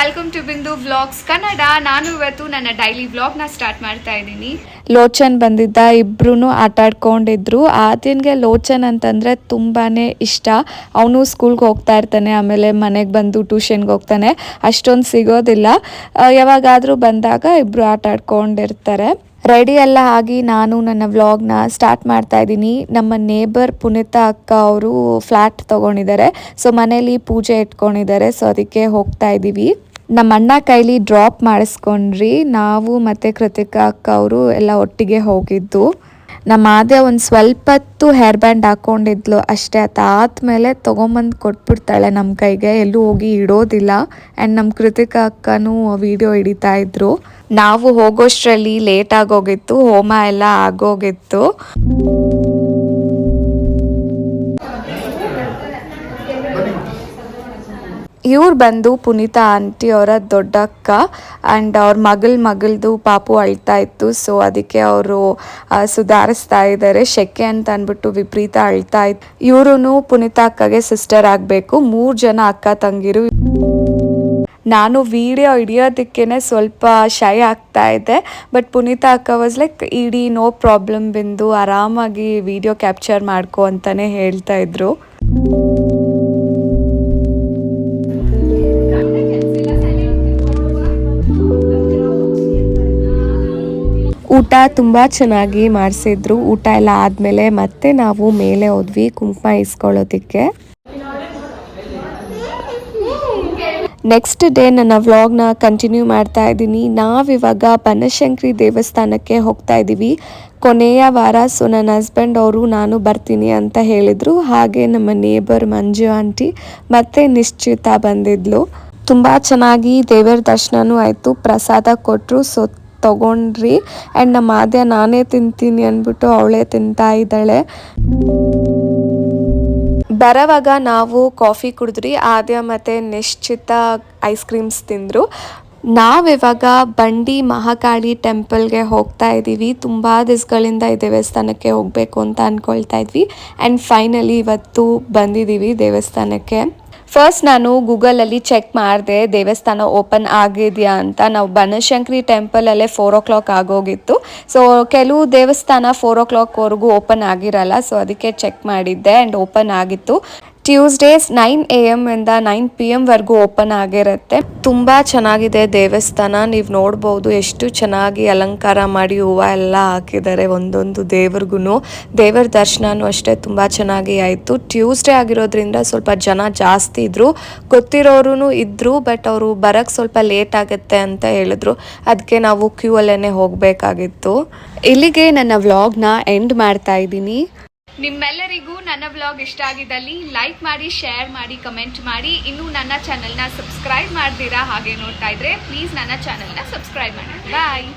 Welcome to ಬಿಂದು vlogs Kannada. ನಾನು ಇವತ್ತು ನನ್ನ ಡೈಲಿ ವ್ಲಾಗ್ನ ಸ್ಟಾರ್ಟ್ ಮಾಡ್ತಾ ಇದ್ದೀನಿ. ಲೋಚನ್ ಬಂದಿದ್ದ, ಇಬ್ರು ಆಟ ಆಡ್ಕೊಂಡಿದ್ರು. ಆದ್ಯನ್ಗೆ ಲೋಚನ್ ಅಂತಂದರೆ ತುಂಬಾ ಇಷ್ಟ. ಅವನು ಸ್ಕೂಲ್ಗೆ ಹೋಗ್ತಾ ಇರ್ತಾನೆ, ಆಮೇಲೆ ಮನೆಗೆ ಬಂದು ಟ್ಯೂಷನ್ಗೆ ಹೋಗ್ತಾನೆ, ಅಷ್ಟೊಂದು ಸಿಗೋದಿಲ್ಲ. ಯಾವಾಗಾದರೂ ಬಂದಾಗ ಇಬ್ಬರು ಆಟ ಆಡ್ಕೊಂಡಿರ್ತಾರೆ. ರೆಡಿ ಎಲ್ಲ ಆಗಿ ನಾನು ನನ್ನ ವ್ಲಾಗ್ನ ಸ್ಟಾರ್ಟ್ ಮಾಡ್ತಾ ಇದ್ದೀನಿ. ನಮ್ಮ ನೇಬರ್ ಪುನೀತಾ ಅಕ್ಕ ಅವರು ಫ್ಲ್ಯಾಟ್ ತೊಗೊಂಡಿದ್ದಾರೆ. ಸೊ ಮನೇಲಿ ಪೂಜೆ ಇಟ್ಕೊಂಡಿದ್ದಾರೆ. ಸೊ ಅದಕ್ಕೆ ಹೋಗ್ತಾ ಇದ್ದೀವಿ. ನಮ್ಮ ಅಣ್ಣ ಕೈಲಿ ಡ್ರಾಪ್ ಮಾಡಿಸ್ಕೊಂಡ್ರಿ. ನಾವು ಮತ್ತು ಕೃತಿಕಾ ಅಕ್ಕ ಅವರು ಎಲ್ಲ ಒಟ್ಟಿಗೆ ಹೋಗಿದ್ದು. ನಮ್ಮ ಆದ್ಯ ಒಂದು ಸ್ವಲ್ಪ ಹೊತ್ತು ಹೇರ್ ಬ್ಯಾಂಡ್ ಹಾಕ್ಕೊಂಡಿದ್ಲು ಅಷ್ಟೇ. ಅದಾದಮೇಲೆ ತೊಗೊಂಬಂದು ಕೊಟ್ಬಿಡ್ತಾಳೆ ನಮ್ಮ ಕೈಗೆ, ಎಲ್ಲೂ ಹೋಗಿ ಇಡೋದಿಲ್ಲ. ಆ್ಯಂಡ್ ನಮ್ಮ ಕೃತಿಕಾ ಅಕ್ಕನೂ ವಿಡಿಯೋ ಹಿಡಿತಾ ಇದ್ರು. ನಾವು ಹೋಗೋಷ್ಟರಲ್ಲಿ ಲೇಟ್ ಆಗೋಗಿತ್ತು, ಹೋಮ ಎಲ್ಲ ಆಗೋಗಿತ್ತು. ಇವ್ರು ಬಂದು ಪುನೀತಾ ಆಂಟಿ ಅವರ ದೊಡ್ಡಕ್ಕ. ಆ್ಯಂಡ್ ಅವ್ರ ಮಗಳದು ಪಾಪು ಅಳ್ತಾ ಇತ್ತು. ಸೊ ಅದಕ್ಕೆ ಅವರು ಸುಧಾರಿಸ್ತಾ ಇದ್ದಾರೆ. ಶೆಕೆ ಅಂತ ಅಂದ್ಬಿಟ್ಟು ವಿಪರೀತ ಅಳ್ತಾ ಇತ್ತು. ಇವರು ಪುನೀತಾ ಅಕ್ಕಗೆ ಸಿಸ್ಟರ್ ಆಗಬೇಕು. 3 ಜನ ಅಕ್ಕ ತಂಗಿರು. ನಾನು ವಿಡಿಯೋ ಹಿಡಿಯೋದಕ್ಕೇ ಸ್ವಲ್ಪ ಶೈ ಆಗ್ತಾ ಇದೆ. ಬಟ್ ಪುನೀತಾ ಅಕ್ಕ ವಾಸ್ ಲೈಕ್, ಇಡೀ ನೋ ಪ್ರಾಬ್ಲಮ್ ಬಿಂದು, ಆರಾಮಾಗಿ ವಿಡಿಯೋ ಕ್ಯಾಪ್ಚರ್ ಮಾಡ್ಕೊ ಅಂತಲೇ ಹೇಳ್ತಾ ಇದ್ರು. ಊಟ ತುಂಬ ಚೆನ್ನಾಗಿ ಮಾಡಿಸಿದ್ರು. ಊಟ ಎಲ್ಲ ಆದಮೇಲೆ ಮತ್ತೆ ನಾವು ಮೇಲೆ ಹೋದ್ವಿ ಕುಂಕುಮ ಇಸ್ಕೊಳ್ಳೋದಕ್ಕೆ. ನೆಕ್ಸ್ಟ್ ಡೇ ನನ್ನ ವ್ಲಾಗ್ನ ಕಂಟಿನ್ಯೂ ಮಾಡ್ತಾ ಇದ್ದೀನಿ. ನಾವಿವಾಗ ಬನಶಂಕರಿ ದೇವಸ್ಥಾನಕ್ಕೆ ಹೋಗ್ತಾ ಇದ್ದೀವಿ. ಕೊನೆಯ ವಾರ. ಸೊ ನನ್ನ ಹಸ್ಬೆಂಡ್ ಅವರು ನಾನು ಬರ್ತೀನಿ ಅಂತ ಹೇಳಿದರು. ಹಾಗೆ ನಮ್ಮ ನೇಬರ್ ಮಂಜು ಆಂಟಿ ಮತ್ತು ನಿಶ್ಚಿತ ಬಂದಿದ್ಲು. ತುಂಬ ಚೆನ್ನಾಗಿ ದೇವರ ದರ್ಶನವೂ ಆಯಿತು. ಪ್ರಸಾದ ಕೊಟ್ಟರು. ಸೊ ತಗೊಂಡ್ರಿ. ಆ್ಯಂಡ್ ನಮ್ಮ ಆದ್ಯ ನಾನೇ ತಿಂತೀನಿ ಅಂದ್ಬಿಟ್ಟು ಅವಳೇ ತಿಂತಾ ಇದ್ದಾಳೆ. ಬರೋವಾಗ ನಾವು ಕಾಫಿ ಕುಡಿದ್ರಿ. ಆದ್ಯ ಮತ್ತು ನಿಶ್ಚಿತ ಐಸ್ ಕ್ರೀಮ್ಸ್ ತಿಂದರು. ನಾವಿವಾಗ ಬಂಡಿ ಮಹಾಕಾಳಿ ಟೆಂಪಲ್ಗೆ ಹೋಗ್ತಾ ಇದ್ದೀವಿ. ತುಂಬ ದಿವಸಗಳಿಂದ ಈ ದೇವಸ್ಥಾನಕ್ಕೆ ಹೋಗಬೇಕು ಅಂತ ಅಂದ್ಕೊಳ್ತಾ ಇದ್ವಿ. ಆ್ಯಂಡ್ ಫೈನಲಿ ಇವತ್ತು ಬಂದಿದ್ದೀವಿ ದೇವಸ್ಥಾನಕ್ಕೆ. ಫಸ್ಟ್ ನಾನು ಗೂಗಲಲ್ಲಿ ಚೆಕ್ ಮಾಡಿದೆ ದೇವಸ್ಥಾನ ಓಪನ್ ಆಗಿದೆಯಾ ಅಂತ. ನಾವು ಬನಶಂಕರಿ ಟೆಂಪಲಲ್ಲೇ 4 o'clock ಆಗೋಗಿತ್ತು. ಸೊ ಕೆಲವು ದೇವಸ್ಥಾನ 4 o'clockವರೆಗೂ ಓಪನ್ ಆಗಿರಲ್ಲ. ಸೊ ಅದಕ್ಕೆ ಚೆಕ್ ಮಾಡಿದ್ದೆ ಆ್ಯಂಡ್ ಓಪನ್ ಆಗಿತ್ತು. ಟ್ಯೂಸ್ಡೇಸ್ 9 AM ಇಂದ 9 PM ವರೆಗೂ ಓಪನ್ ಆಗಿರುತ್ತೆ. ತುಂಬ ಚೆನ್ನಾಗಿದೆ ದೇವಸ್ಥಾನ. ನೀವು ನೋಡ್ಬೋದು ಎಷ್ಟು ಚೆನ್ನಾಗಿ ಅಲಂಕಾರ ಮಾಡಿ ಹೂವು ಎಲ್ಲ ಹಾಕಿದ್ದಾರೆ ಒಂದೊಂದು ದೇವ್ರಿಗೂ. ದೇವರ ದರ್ಶನನೂ ಅಷ್ಟೇ ತುಂಬ ಚೆನ್ನಾಗಿ ಆಯಿತು. ಟ್ಯೂಸ್ಡೇ ಆಗಿರೋದ್ರಿಂದ ಸ್ವಲ್ಪ ಜನ ಜಾಸ್ತಿ ಇದ್ದರು. ಗೊತ್ತಿರೋರು ಇದ್ದರು, ಬಟ್ ಅವರು ಬರೋಕ್ಕೆ ಸ್ವಲ್ಪ ಲೇಟ್ ಆಗುತ್ತೆ ಅಂತ ಹೇಳಿದ್ರು. ಅದಕ್ಕೆ ನಾವು ಕ್ಯೂ ಅಲ್ಲೇ ಹೋಗಬೇಕಾಗಿತ್ತು. ಇಲ್ಲಿಗೆ ನನ್ನ ವ್ಲಾಗ್ನ ಎಂಡ್ ಮಾಡ್ತಾ ಇದ್ದೀನಿ. ನಿಮ್ಮೆಲ್ಲರಿಗೂ ನನ್ನ ವ್ಲಾಗ್ ಇಷ್ಟ ಆಗಿದ್ದಲ್ಲಿ ಲೈಕ್ ಮಾಡಿ, ಶೇರ್ ಮಾಡಿ, ಕಮೆಂಟ್ ಮಾಡಿ. ಇನ್ನೂ ನನ್ನ ಚಾನಲ್ನ ಸಬ್ಸ್ಕ್ರೈಬ್ ಮಾಡ್ತೀರಾ ಹಾಗೆ ನೋಡ್ತಾ ಇದ್ರೆ ಪ್ಲೀಸ್ ನನ್ನ ಚಾನಲ್ನ ಸಬ್ಸ್ಕ್ರೈಬ್ ಮಾಡಿ. ಬಾಯ್.